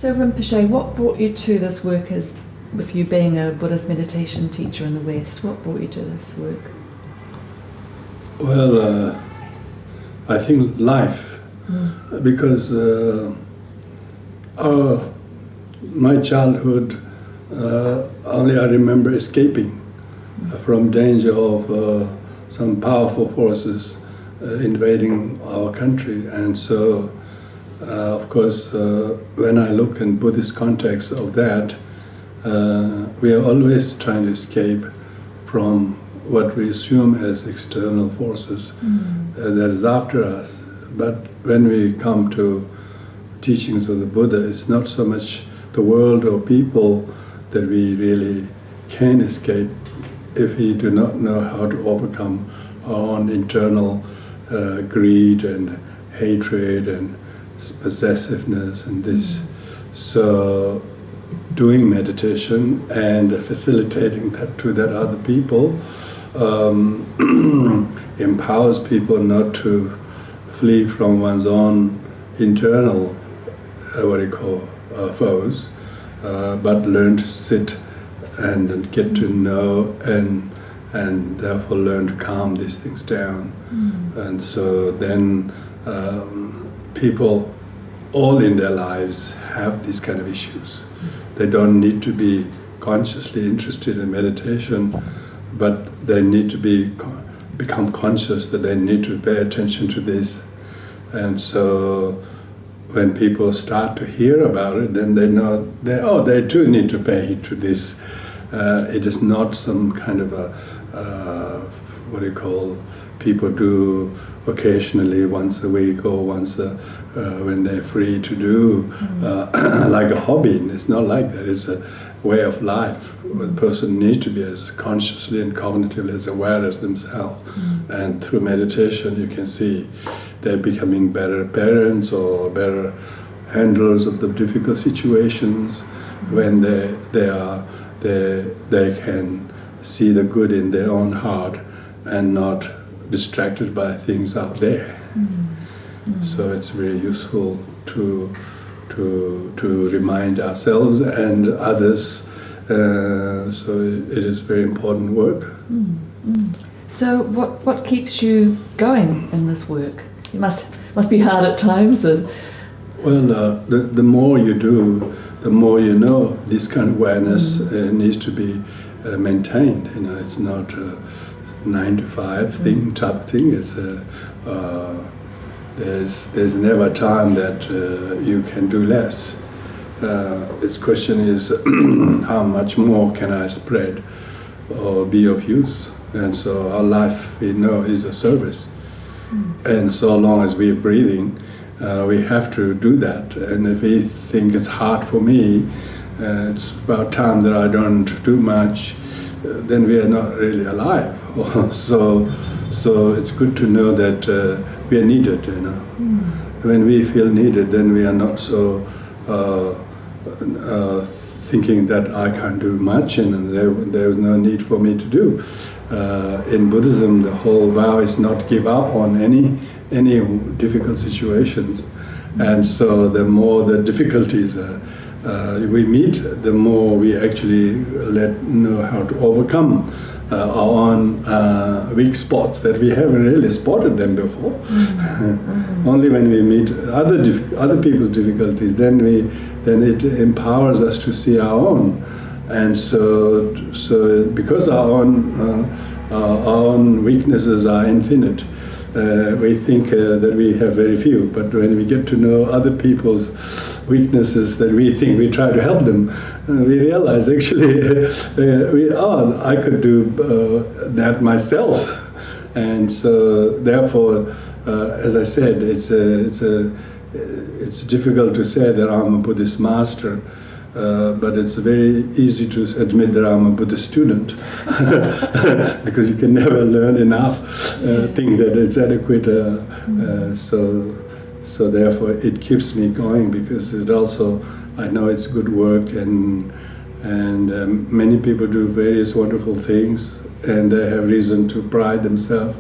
So Rinpoche, what brought you to this work with you being a Buddhist meditation teacher in the West? What brought you to this work? Well, I think life, because my childhood, only I remember escaping from danger of some powerful forces invading our country, and so of course when I look in Buddhist context of that, we are always trying to escape from what we assume as external forces that is after us. But when we come to teachings of the Buddha, it's not so much the world or people that we really can escape if we do not know how to overcome our own internal greed and hatred and possessiveness and this. So doing meditation and facilitating that to that other people empowers people not to flee from one's own internal foes, but learn to sit and get to know and therefore learn to calm these things down. And so then people all in their lives have these kind of issues. They don't need to be consciously interested in meditation, but they need to become conscious that they need to pay attention to this. And so when people start to hear about it, then they know they too need to pay heed to this. It is not some kind of a people do occasionally once a week or once when they're free to do like a hobby. It's not like that. It's a way of life. The person needs to be as consciously and cognitively as aware as themselves. And through meditation you can see they're becoming better parents or better handlers of the difficult situations when they can see the good in their own heart and not distracted by things out there. So it's very useful to remind ourselves and others. So it is very important work. So what keeps you going in this work? It must be hard at times. Well, the more you do, the more you know. This kind of awareness needs to be maintained. It's not a 9-to-5 type of thing. It's there's never a time that you can do less. Its question is how much more can I spread or be of use? And so our life, we know, is a service. And so long as we're breathing, we have to do that. And if we think it's hard for me, it's about time that I don't do much, then we are not really alive. So it's good to know that we are needed. When we feel needed, then we are not so thinking that I can't do much and there is no need for me to do. In Buddhism, the whole vow is not to give up on any difficult situations. And so the more the difficulties we meet, the more we actually know how to overcome our own weak spots that we haven't really spotted them before. Only when we meet other people's difficulties, then it empowers us to see our own. And so because our own weaknesses are infinite, we think that we have very few. But when we get to know other people's weaknesses that we think we try to help them, we realize actually I could do that myself. And so therefore, as I said, it's difficult to say that I'm a Buddhist master, but it's very easy to admit that I'm a Buddhist student because you can never learn enough, think that it's adequate. So therefore it keeps me going, because it also, I know it's good work, and many people do various wonderful things and they have reason to pride themselves.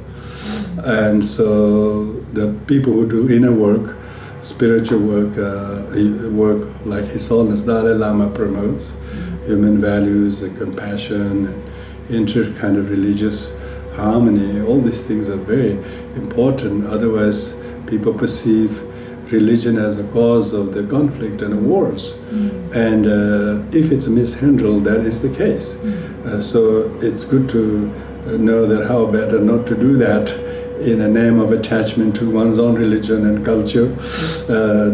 And so the people who do inner work, spiritual work like His Holiness Dalai Lama promotes, human values and compassion, and kind of religious harmony. All these things are very important. Otherwise, people perceive religion as a cause of the conflict and the wars. And if it's mishandled, that is the case. So it's good to know that how better not to do that in the name of attachment to one's own religion and culture, because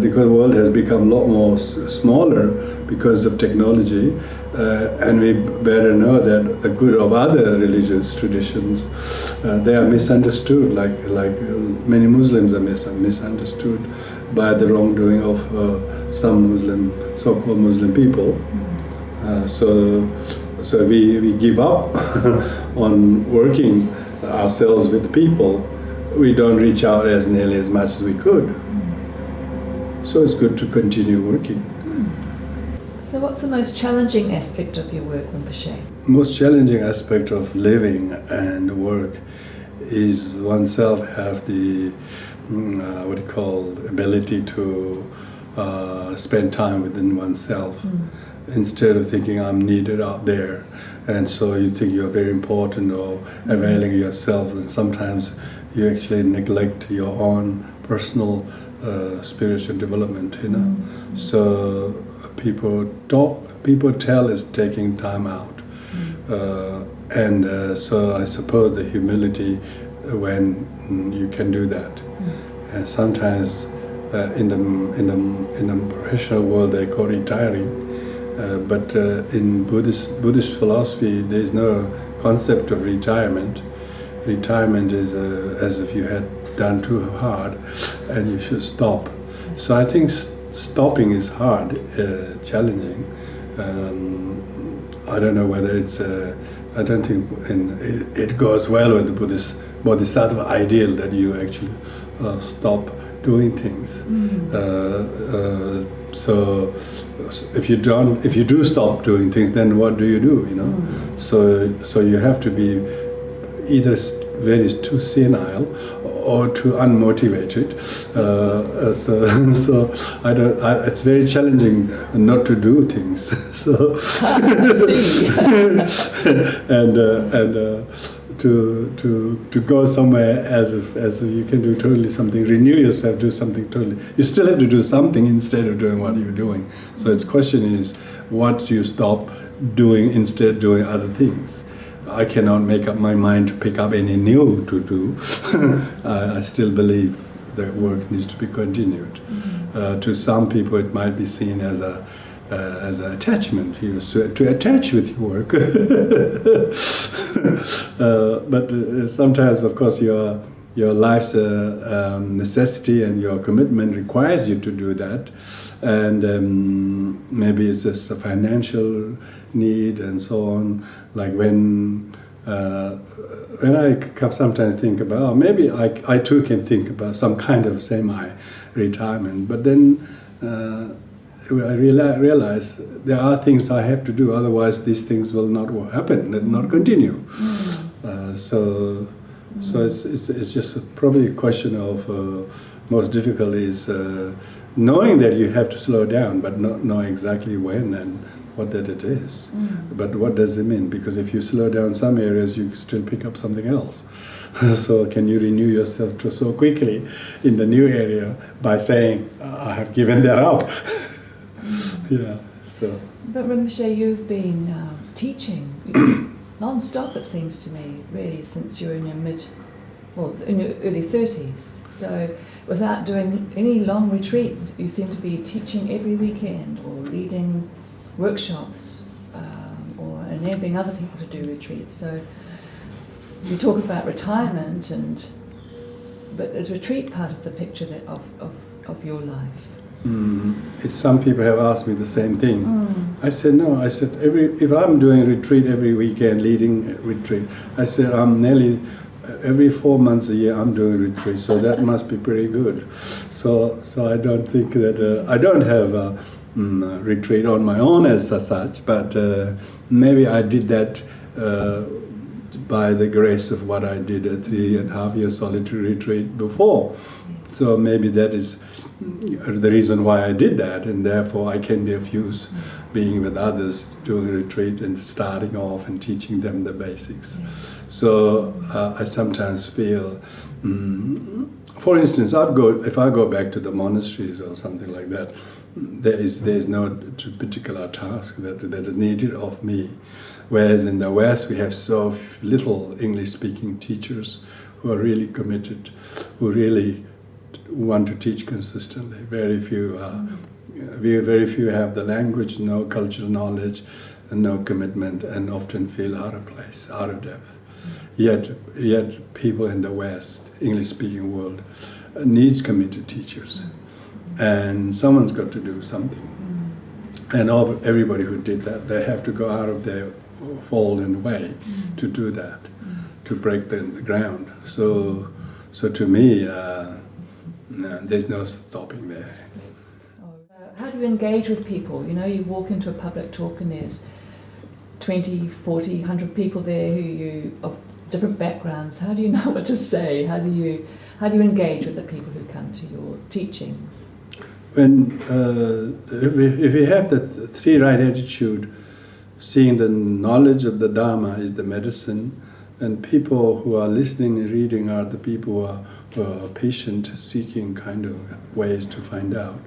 the world has become a lot more smaller because of technology, and we better know that the good of other religious traditions, they are misunderstood, like many Muslims are misunderstood by the wrongdoing of some Muslim, so-called Muslim people. So we give up on working ourselves with people. We don't reach out as nearly as much as we could. So it's good to continue working. So what's the most challenging aspect of your work, Rinpoche? Most challenging aspect of living and work is oneself have the ability to spend time within oneself, instead of thinking I'm needed out there, and so you think you're very important or availing yourself, and sometimes you actually neglect your own personal spiritual development, So people tell is taking time out, and so I suppose the humility when you can do that. And sometimes in the professional world they call retiring, but in Buddhist philosophy there is no concept of retirement. Retirement is as if you had done too hard and you should stop. So I think stopping is hard, challenging. I don't know whether it's, I don't think it goes well with the Buddhist Bodhisattva ideal that you actually stop doing things. So if you do stop doing things, then what do you do? So you have to be either very too senile or too unmotivated. So it's very challenging not to do things. So and to go somewhere as if you can do totally something, renew yourself, do something totally. You still have to do something instead of doing what you're doing. So its question is, what do you stop doing instead of doing other things? I cannot make up my mind to pick up any new to do. I still believe that work needs to be continued. To some people it might be seen as an attachment, to attach with your work. But sometimes, of course, your life's necessity and your commitment requires you to do that, and maybe it's just a financial need and so on. Like when I sometimes think about, maybe I too can think about some kind of semi-retirement, but then I realize there are things I have to do, otherwise these things will not happen, and not continue. So it's just probably a question of most difficult is knowing that you have to slow down, but not know exactly when and what that it is. But what does it mean? Because if you slow down some areas, you still pick up something else. So can you renew yourself so quickly in the new area by saying, I have given that up? Yeah. So. But Rinpoche, you've been teaching non-stop, it seems to me, really, since you're in your in your early 30s. So without doing any long retreats, you seem to be teaching every weekend or leading workshops or enabling other people to do retreats. So you talk about retirement, but is retreat part of the picture of your life? Some people have asked me the same thing. I said no. I said if I'm doing retreat every weekend, leading a retreat, I said I'm nearly every 4 months a year I'm doing retreat. So that must be pretty good. So I don't think that I don't have a retreat on my own as such, but maybe I did that by the grace of what I did a 3.5 year solitary retreat before. So maybe that is the reason why I did that, and therefore I can be of use being with others, doing a retreat and starting off and teaching them the basics. So I sometimes feel, for instance, if I go back to the monasteries or something like that, there is no particular task that is needed of me. Whereas in the West we have so little English-speaking teachers who are really committed, who really want to teach consistently. Very few have the language, no cultural knowledge, and no commitment, and often feel out of place, out of depth. Yet people in the West, English-speaking world, needs committed teachers, and someone's got to do something. And everybody who did that, they have to go out of their fallen way to do that, to break the ground. So to me, there's no stopping there. How do you engage with people? You know, you walk into a public talk and there's 20, 40, 100 people there of different backgrounds. How do you know what to say? How do you engage with the people who come to your teachings? When if we have the three right attitude, seeing the knowledge of the Dharma is the medicine, and people who are listening and reading are the people who are patient, seeking kind of ways to find out.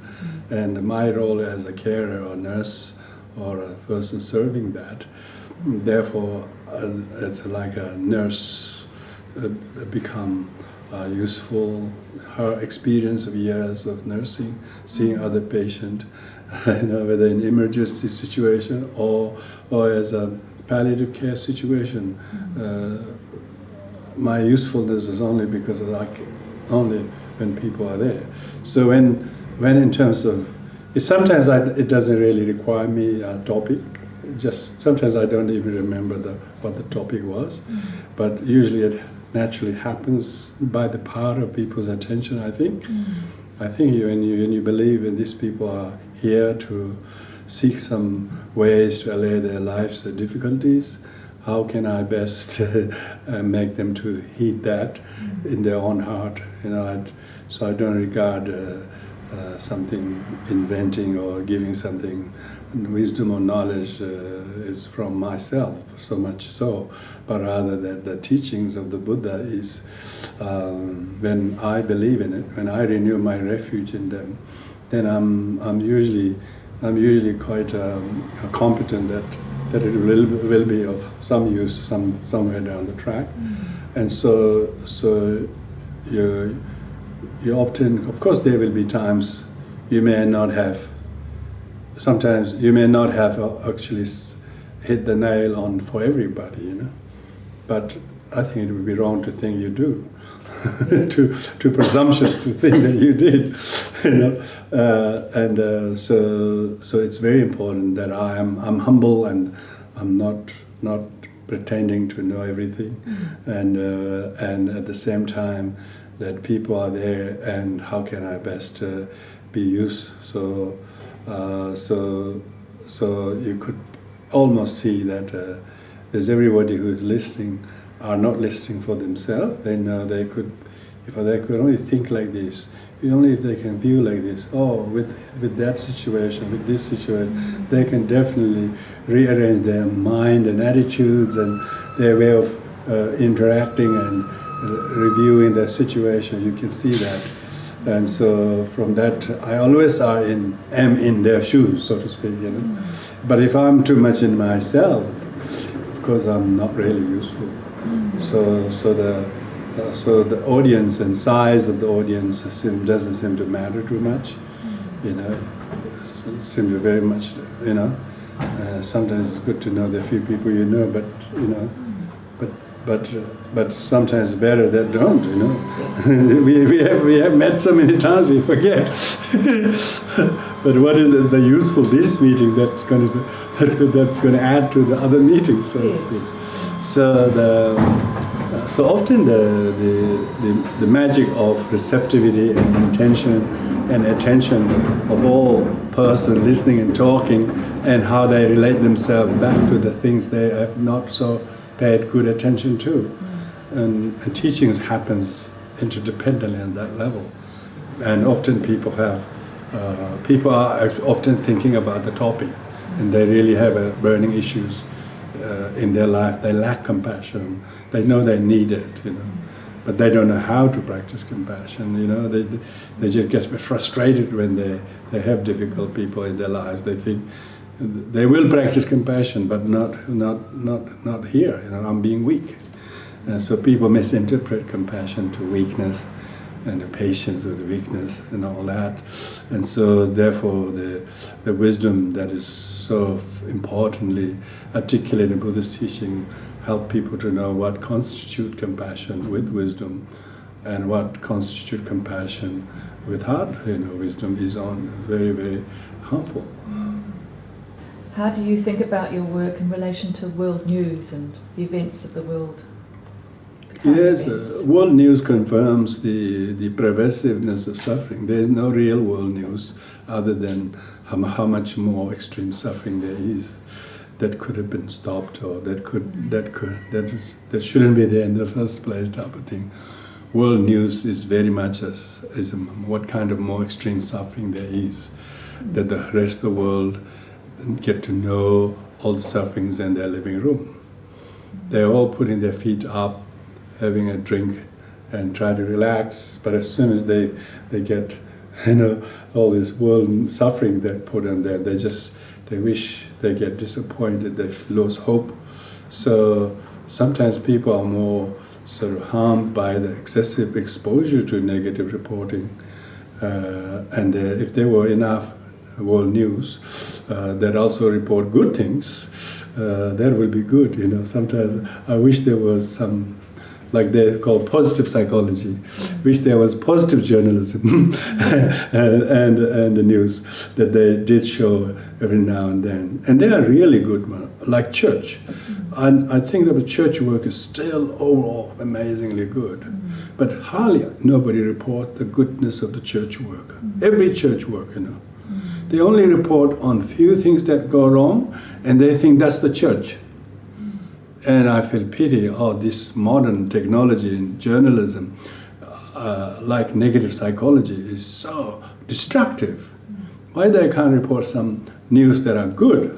And my role as a carer or nurse or a person serving that, therefore it's like a nurse become useful. Her experience of years of nursing, seeing other patient, whether in emergency situation or as a palliative care situation, my usefulness is only because only when people are there. So when in terms of sometimes it doesn't really require me a topic. Just sometimes I don't even remember what the topic was, but usually it naturally happens by the power of people's attention. I think when you believe in these people are here to seek some ways to allay their lives difficulties, how can I best make them to heed that in their own heart? So I don't regard something inventing or giving something wisdom or knowledge is from myself, so much so, but rather that the teachings of the Buddha is when I believe in it, when I renew my refuge in them, then I'm usually quite competent that it will be of some use somewhere down the track, and so you often, of course, there will be times you may not have. Sometimes you may not have actually hit the nail on for everybody, But I think it would be wrong to think you do, too presumptuous to think that you did, And so it's very important that I'm humble and I'm not pretending to know everything, and at the same time that people are there and how can I best be used. So you could almost see that there's everybody who is listening are not listening for themselves. They know they could, if they could only think like this, only if they can view like this. Oh, with that situation, with this situation, they can definitely rearrange their mind and attitudes and their way of interacting and reviewing the situation. You can see that. And so from that, I always am in their shoes, so to speak, But if I'm too much in myself, of course I'm not really useful. So the audience and size of the audience doesn't seem to matter too much, It seems to very much, sometimes it's good to know the few people you know, but sometimes better that don't, we have met so many times we forget. But what is it, the useful this meeting that's going to add to the other meetings, so to speak. So often the magic of receptivity and intention and attention of all person listening and talking, and how they relate themselves back to the things they have not so paid good attention to. And teachings happens interdependently on that level. And often people are often thinking about the topic, and they really have burning issues in their life. They lack compassion. They know they need it, but they don't know how to practice compassion. They just get frustrated when they have difficult people in their lives. They think they will practice compassion, but not here. I'm being weak, and so people misinterpret compassion to weakness, and the patience with weakness and all that. And so therefore the wisdom that is so importantly articulated in Buddhist teaching help people to know what constitutes compassion with wisdom and what constitutes compassion without wisdom is very, very harmful. How do you think about your work in relation to world news and the events of the world? Yes, world news confirms the pervasiveness of suffering. There is no real world news other than how much more extreme suffering there is that could have been stopped, or that shouldn't be there in the first place, type of thing. World news is very much as what kind of more extreme suffering there is, that the rest of the world get to know all the sufferings in their living room. They're all putting their feet up, having a drink and try to relax, but as soon as they get all this world suffering they put on there, they wish, they get disappointed, they lose hope. So sometimes people are more sort of harmed by the excessive exposure to negative reporting, and if there were enough world news that also report good things, that would be good. Sometimes I wish there was some, like they call positive psychology. Wish there was positive journalism and the news that they did show every now and then. And they are really good, like church. And I think that the church work is still overall amazingly good. But hardly nobody reports the goodness of the church work. Every church work, They only report on few things that go wrong, and they think that's the church. And I feel pity, this modern technology in journalism, like negative psychology, is so destructive. Why they can't report some news that are good?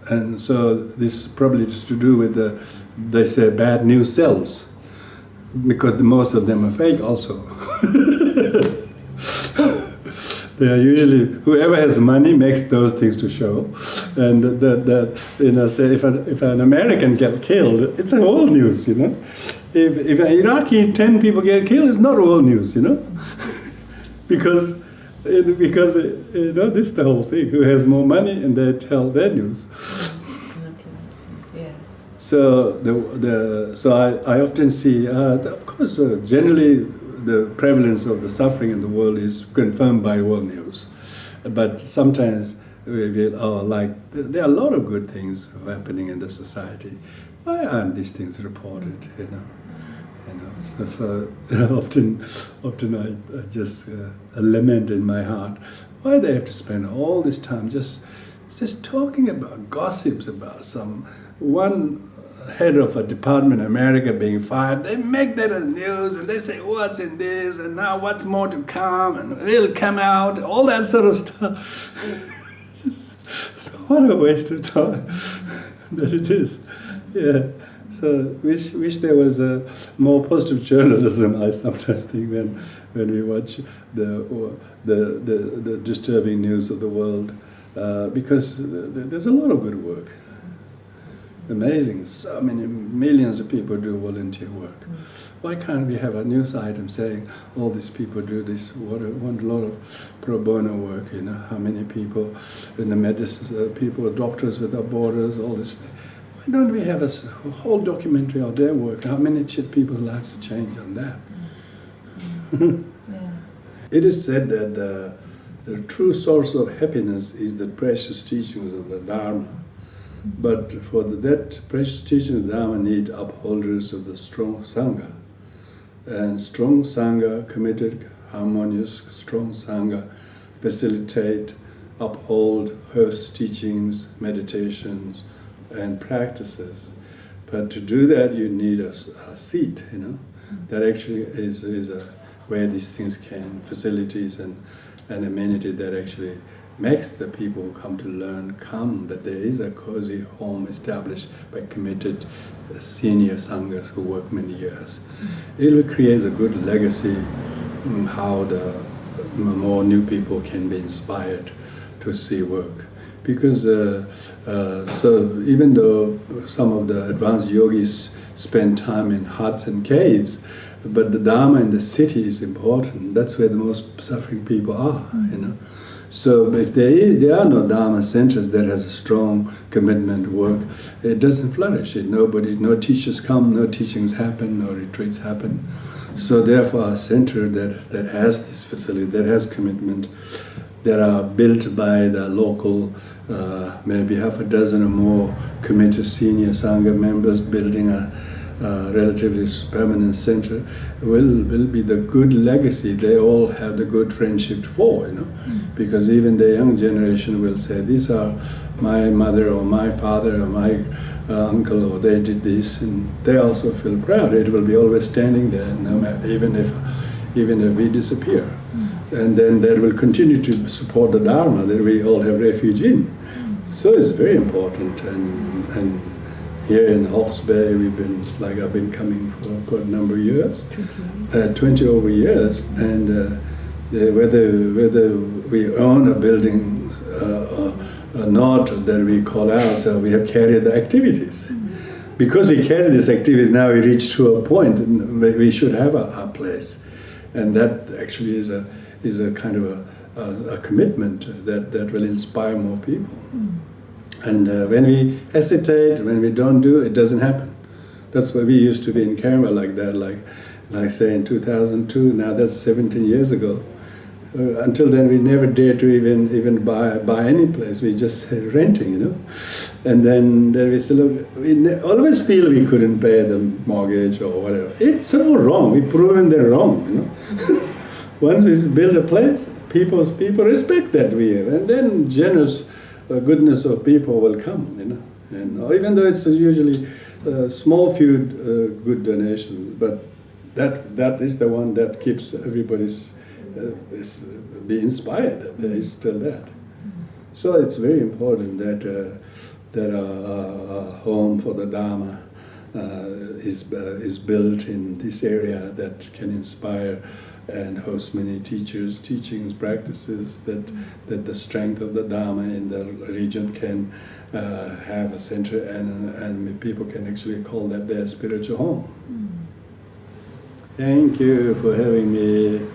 And so this probably is to do with they say bad news sells, because most of them are fake also. They are usually, whoever has money makes those things to show, and say if an American gets killed, it's a world news, If an Iraqi 10 people get killed, it's not world news, because this is the whole thing. Who has more money, and they tell their news. Yeah. So I often see, of course, generally. The prevalence of the suffering in the world is confirmed by world news, but sometimes we feel, there are a lot of good things happening in the society. Why aren't these things reported? So often I just lament in my heart why they have to spend all this time just talking about gossips about some one head of a department in America being fired. They make that as news, and they say what's in this, and now what's more to come, and it'll come out, all that sort of stuff. So what a waste of time that it is. Yeah. So wish there was a more positive journalism, I sometimes think, when we watch the disturbing news of the world, because there's a lot of good work. Amazing, so many millions of people do volunteer work. Why can't we have a news item saying all these people do this? What a lot of pro bono work, how many people in the medicine, people, doctors without borders, all this. Why don't we have a whole documentary of their work? How many people's lives to change on that? Yeah. It is said that the true source of happiness is the precious teachings of the Dharma. But for that precious teaching of the Dharma need upholders of the strong Sangha. And strong Sangha, committed, harmonious, strong Sangha, facilitate, uphold, host teachings, meditations, and practices. But to do that, you need a seat, That actually is where these things can, facilities and amenity that actually makes the people who come to learn come, that there is a cozy home established by committed senior sanghas who work many years. It will create a good legacy, how the more new people can be inspired to see work. Because so even though some of the advanced yogis spend time in huts and caves, but the Dharma in the city is important. That's where the most suffering people are, you know. So if there are no Dharma centers that has a strong commitment to work, it doesn't flourish. No teachers come, no teachings happen, no retreats happen. So therefore a center that has this facility, that has commitment, that are built by the local, maybe half a dozen or more committed senior Sangha members building a relatively permanent center, will be the good legacy they all have the good friendship for, you know. Because even the young generation will say, these are my mother or my father or my uncle, or they did this, and they also feel proud. It will be always standing there, no matter, even if we disappear. And then that will continue to support the Dharma that we all have refuge in. So it's very important. And here in Hawke's Bay, I've been coming for quite a number of years, 20 over years, and whether we own a building or not that we call ours, we have carried the activities. Because we carry these activities, now we reach to a point where we should have a place, and that actually is a kind of a commitment that will inspire more people. And when we hesitate, when we don't do, it doesn't happen. That's why we used to be in Canberra like that, like say in 2002. Now that's 17 years ago. Until then, we never dared to even buy any place. We just renting, you know. And then we said, look, we always feel we couldn't pay the mortgage or whatever. It's all wrong. We've proven they're wrong, you know. Once we build a place, people respect that we have, and then generous goodness of people will come, you know. And even though it's usually small few good donations, but that is the one that keeps everybody's be inspired that there is still that. So it's very important that a home for the Dharma is built in this area that can inspire and host many teachers, teachings, practices, that the strength of the Dharma in the region can have a center, and people can actually call that their spiritual home. Thank you for having me.